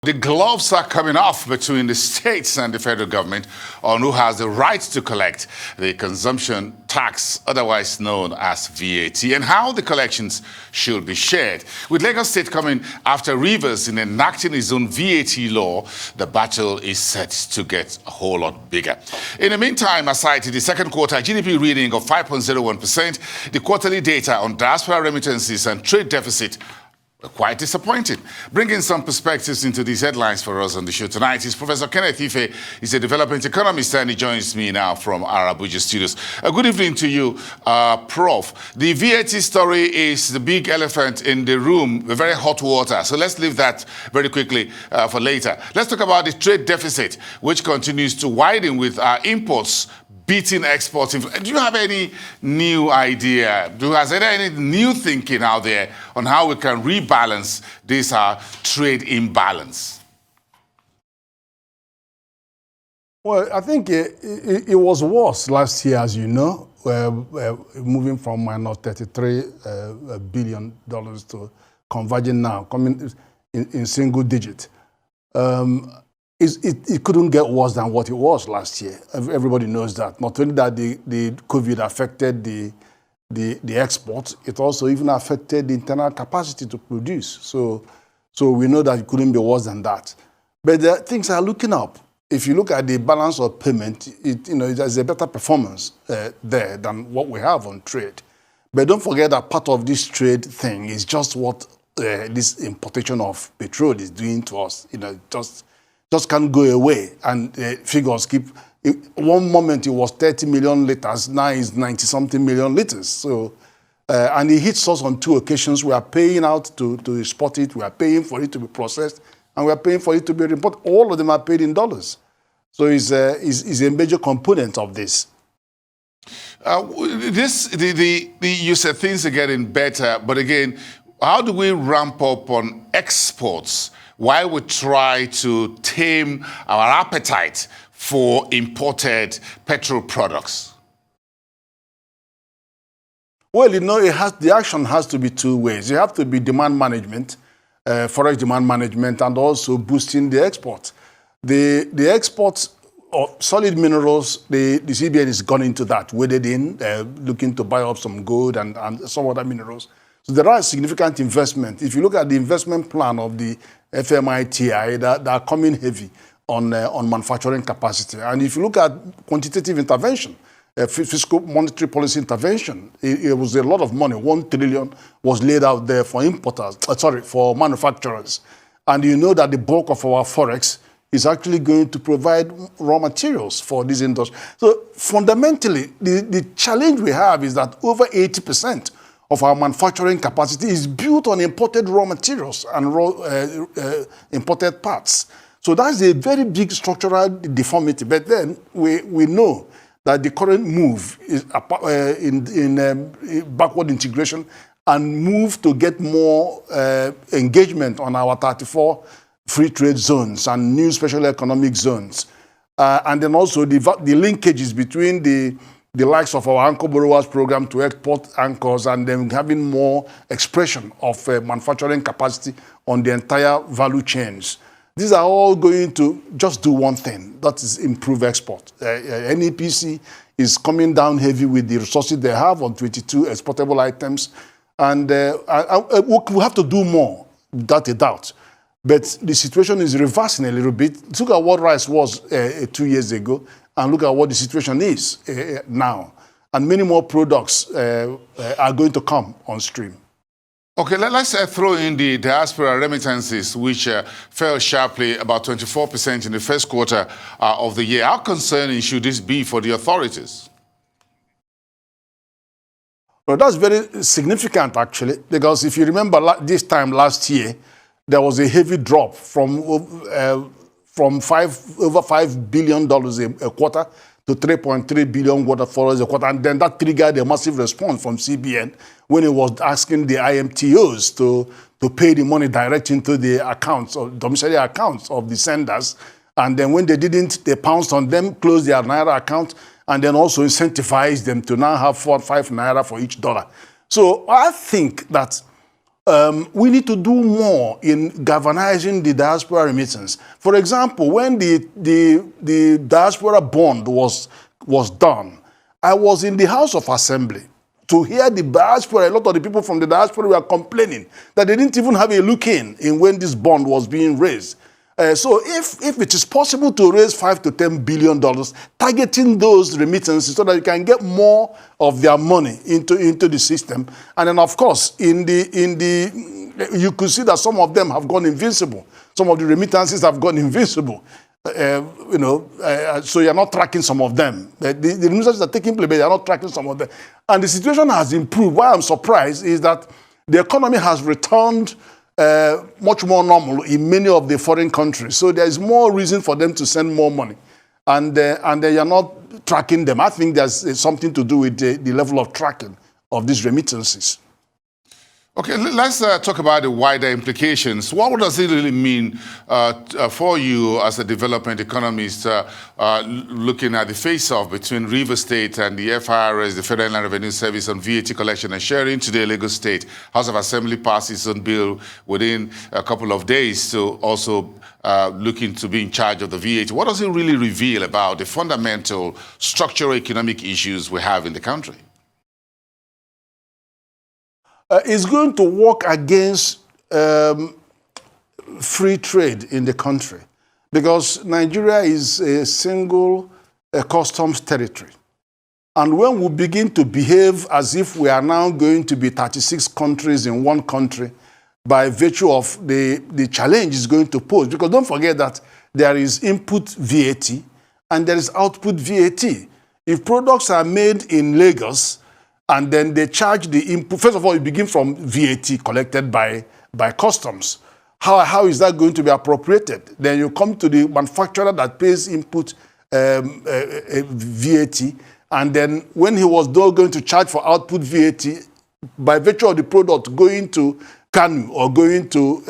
The gloves are coming off between the states and the federal government on who has the right to collect the consumption tax, otherwise known as V.A.T, and how the collections should be shared. With Lagos State coming after Rivers in enacting its own V.A.T law, the battle is set to get a whole lot bigger. In the meantime, aside the second quarter GDP reading of 5.01%, the quarterly data on diaspora remittances and trade deficit quite disappointing. Bringing some perspectives into these headlines for us on the show tonight is Professor Kenneth Ife. He's a development economist and he joins me now from our Abuja studios. Good evening to you, Prof. The V.A.T story is the big elephant in the room, the very hot water. So let's leave that very quickly for later. Let's talk about the trade deficit, which continues to widen with our imports beating exports. Do you have any new idea? Has there any new thinking out there on how we can rebalance this trade imbalance? Well, I think it was worse last year, as you know, moving from minus $33 billion to converging now, coming in single digit. It couldn't get worse than what it was last year. Everybody knows that. Not only that the COVID affected the exports, it also even affected the internal capacity to produce. So we know that it couldn't be worse than that. But things are looking up. If you look at the balance of payment, there's a better performance there than what we have on trade. But don't forget that part of this trade thing is just what this importation of petrol is doing to us. Just can't go away, and figures keep. One moment it was 30 million liters, now it's 90-something million liters. So, and it hits us on two occasions. We are paying out to export it, we are paying for it to be processed, and we are paying for it to be reported. All of them are paid in dollars. So it's a major component of this. You said things are getting better, but again, how do we ramp up on exports while we try to tame our appetite for imported petrol products? Well, the action has to be two ways. You have to be demand management, forex demand management, and also boosting the export. The exports of solid minerals, the CBN has gone into that, waded in, looking to buy up some gold and some other minerals. So there are significant investment. If you look at the investment plan of the FMITI, they are coming heavy on manufacturing capacity. And if you look at quantitative intervention, fiscal monetary policy intervention, it was a lot of money. 1 trillion was laid out there for for manufacturers. And you know that the bulk of our forex is actually going to provide raw materials for this industry. So fundamentally, the challenge we have is that over 80% of our manufacturing capacity is built on imported raw materials and imported parts. So that's a very big structural deformity. But then we know that the current move is in backward integration and move to get more engagement on our 34 free trade zones and new special economic zones. And then also the linkages between the likes of our anchor borrowers program to export anchors and then having more expression of manufacturing capacity on the entire value chains. These are all going to just do one thing, that is improve export. NEPC is coming down heavy with the resources they have on 22 exportable items. And we have to do more, without a doubt. But the situation is reversing a little bit. Look at what rice was 2 years ago, and look at what the situation is now. And many more products are going to come on stream. Okay, let's throw in the diaspora remittances, which fell sharply, about 24% in the first quarter of the year. How concerning should this be for the authorities? Well, that's very significant, actually, because if you remember this time last year, there was a heavy drop from over $5 billion a quarter to 3.3 billion dollars a quarter. And then that triggered a massive response from CBN when it was asking the IMTOs to pay the money direct into the accounts, or domiciliary accounts of the senders. And then when they didn't, they pounced on them, closed their Naira account, and then also incentivized them to now have 4 or 5 Naira for each dollar. So I think that we need to do more in galvanizing the diaspora remittance. For example, when the diaspora bond was done, I was in the House of Assembly to hear the diaspora. A lot of the people from the diaspora were complaining that they didn't even have a look in when this bond was being raised. So if it is possible to raise $5 to $10 billion, targeting those remittances so that you can get more of their money into the system, and then of course you could see that some of them have gone invincible. Some of the remittances have gone invincible. So you're not tracking some of them. The remittances are taking place, but you're not tracking some of them. And the situation has improved. Why I'm surprised is that the economy has returned much more normal in many of the foreign countries. So there is more reason for them to send more money. And they are not tracking them. I think there's something to do with the level of tracking of these remittances. Okay, let's talk about the wider implications. What does it really mean for you as a development economist looking at the face-off between Rivers State and the FIRS, the Federal Inland Revenue Service, on V.A.T. collection and sharing? Today, Lagos State House of Assembly passed its own bill within a couple of days to also looking to be in charge of the V.A.T. What does it really reveal about the fundamental structural economic issues we have in the country? Is going to work against free trade in the country, because Nigeria is a single customs territory. And when we begin to behave as if we are now going to be 36 countries in one country, by virtue of the challenge is going to pose, because don't forget that there is input V.A.T. and there is output V.A.T. If products are made in Lagos, and then they charge the input. First of all, you begin from V.A.T. collected by customs. How is that going to be appropriated? Then you come to the manufacturer that pays input V.A.T. And then when he was going to charge for output V.A.T., by virtue of the product going to Kanu or going to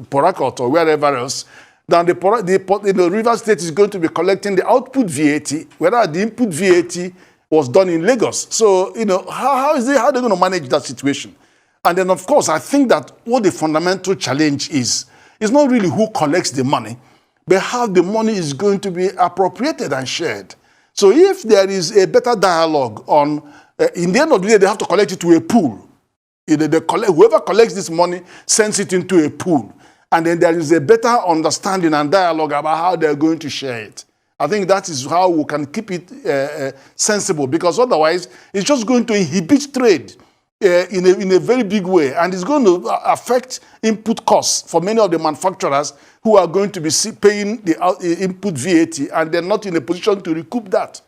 Port Harcourt or wherever else, then the Rivers State is going to be collecting the output V.A.T., whether the input V.A.T. was done in Lagos. So, how are they going to manage that situation? And then, of course, I think that what the fundamental challenge is not really who collects the money, but how the money is going to be appropriated and shared. So if there is a better dialogue on, in the end of the day, they have to collect it to a pool. Whoever collects this money sends it into a pool. And then there is a better understanding and dialogue about how they're going to share it. I think that is how we can keep it sensible, because otherwise it's just going to inhibit trade in a very big way, and it's going to affect input costs for many of the manufacturers who are going to be paying the input V.A.T. and they're not in a position to recoup that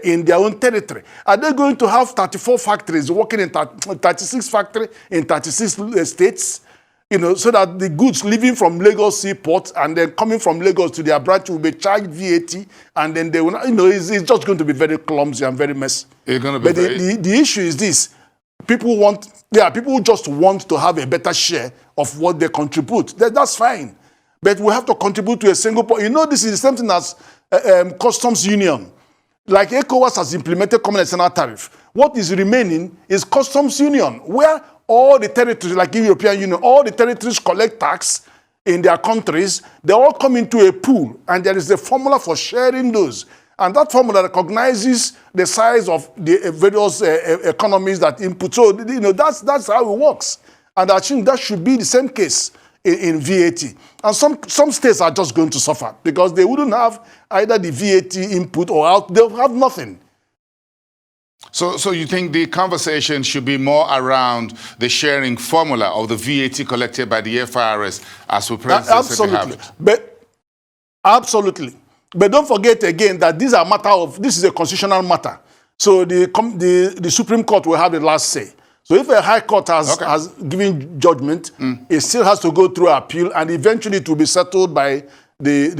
in their own territory. Are they going to have 34 factories working in 36 factories in 36 states? So that the goods leaving from Lagos seaport and then coming from Lagos to their branch will be charged V.A.T. and then they will, it's just going to be very clumsy and very messy. But the issue is this: people just want to have a better share of what they contribute. That's fine, but we have to contribute to a single point. This is the same thing as customs union. Like ECOWAS has implemented common external tariff. What is remaining is customs union, where all the territories, like in European Union, all the territories collect tax in their countries. They all come into a pool, and there is a formula for sharing those. And that formula recognizes the size of the various economies that input. So, that's how it works. And I think that should be the same case in V.A.T. And some states are just going to suffer because they wouldn't have either the V.A.T. input or out. They'll have nothing. So you think the conversation should be more around the sharing formula of the V.A.T. collected by the FIRS as we presently have it? Absolutely. But don't forget again that this is a constitutional matter. So the Supreme Court will have the last say. So if a high court has given judgment, it still has to go through appeal, and eventually it will be settled by the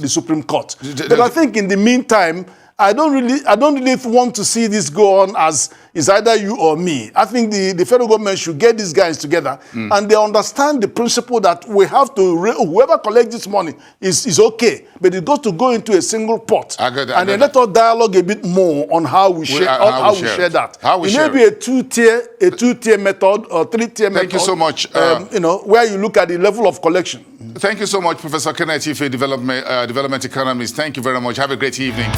Supreme Court. But I think in the meantime, I don't really want to see this go on as it's either you or me. I think the federal government should get these guys together and they understand the principle that we have to, whoever collects this money is okay, but it got to go into a single pot. And then let us dialogue a bit more on how we share that. It may be a two-tier method or three-tier method. Thank you so much. You know, where you look at the level of collection. Thank you so much, Professor Kenneth Ife, development economist. Thank you very much. Have a great evening.